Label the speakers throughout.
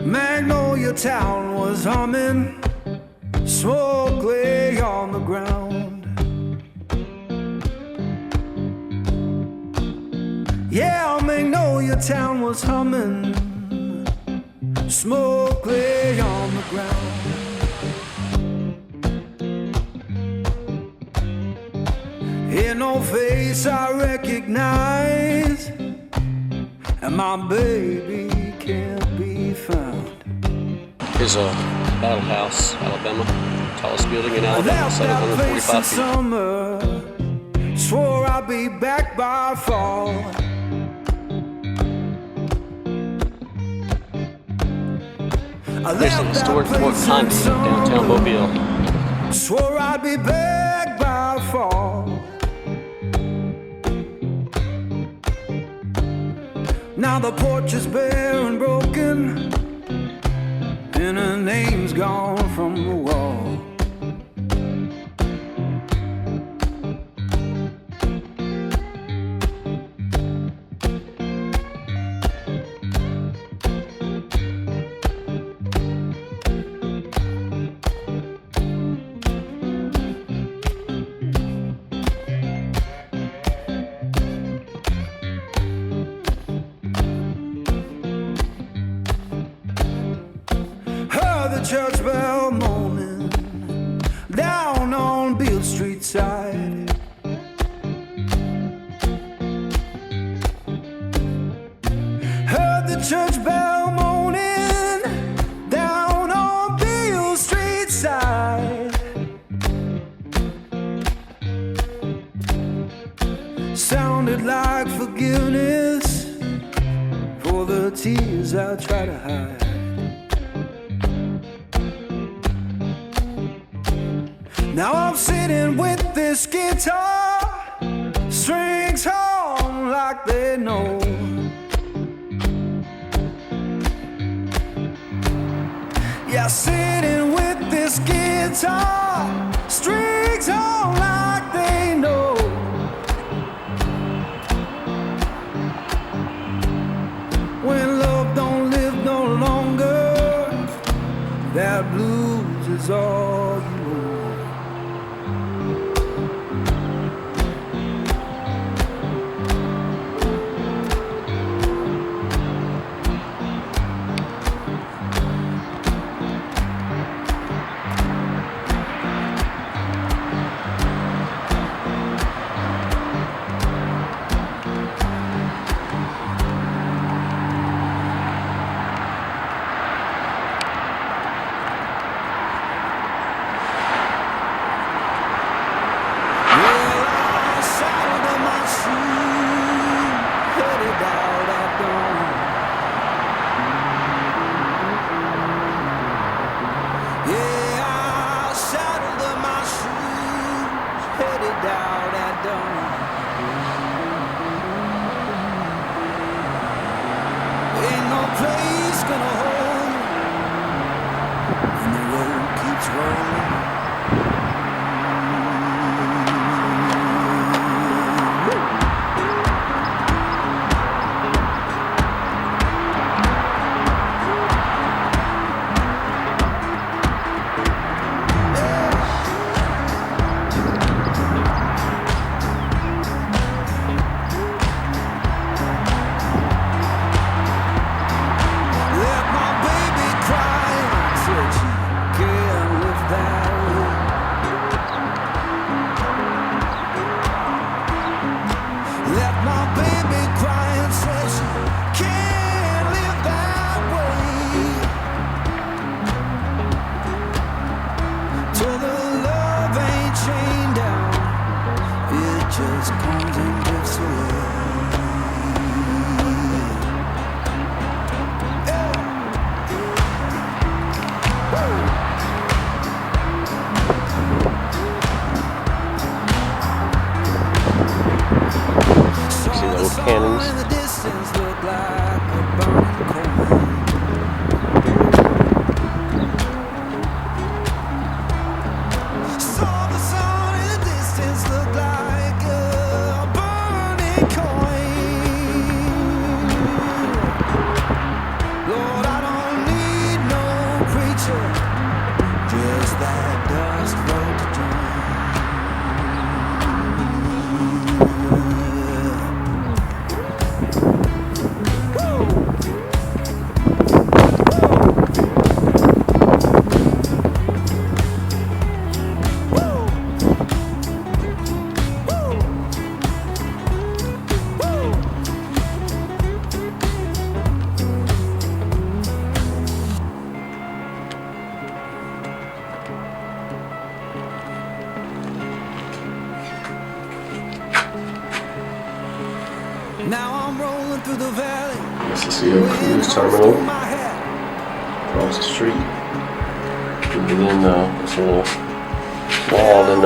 Speaker 1: Magnolia Town was humming, smoke lay on the ground. Yeah, Magnolia Town was humming, smoke lay on the ground. Ain't no face I recognize, and my baby can't be found.
Speaker 2: Here's a Battle House, Alabama. Tallest building in Alabama, 745 feet.
Speaker 1: Summer, swore I'd be back by fall.
Speaker 2: There's the historic Fort Conde, downtown Mobile.
Speaker 1: Swore I'd be back by fall. Now the porch is bare and broken, and her name's gone from the wall. The church bell moaning down on Beale Street side. Heard the church bell moaning down on Beale Street side. Sounded like forgiveness for the tears I try to hide. Now I'm sitting with this guitar, strings hum like they know. Yeah, sitting with this guitar, strings hum like they know. When love don't live no longer, that blues is all you know. Ain't no place gonna hold you, and the road keeps rolling. Just comes and drifts away.
Speaker 2: See the old cannons.
Speaker 1: In the distance look like a burning coin. Saw the sun in the distance look like a burning coin. Lord, I don't need Now I'm rolling through the valley.
Speaker 2: This is the cruise terminal across the street. And then this little wall in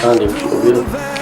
Speaker 2: Conde, which you'll get.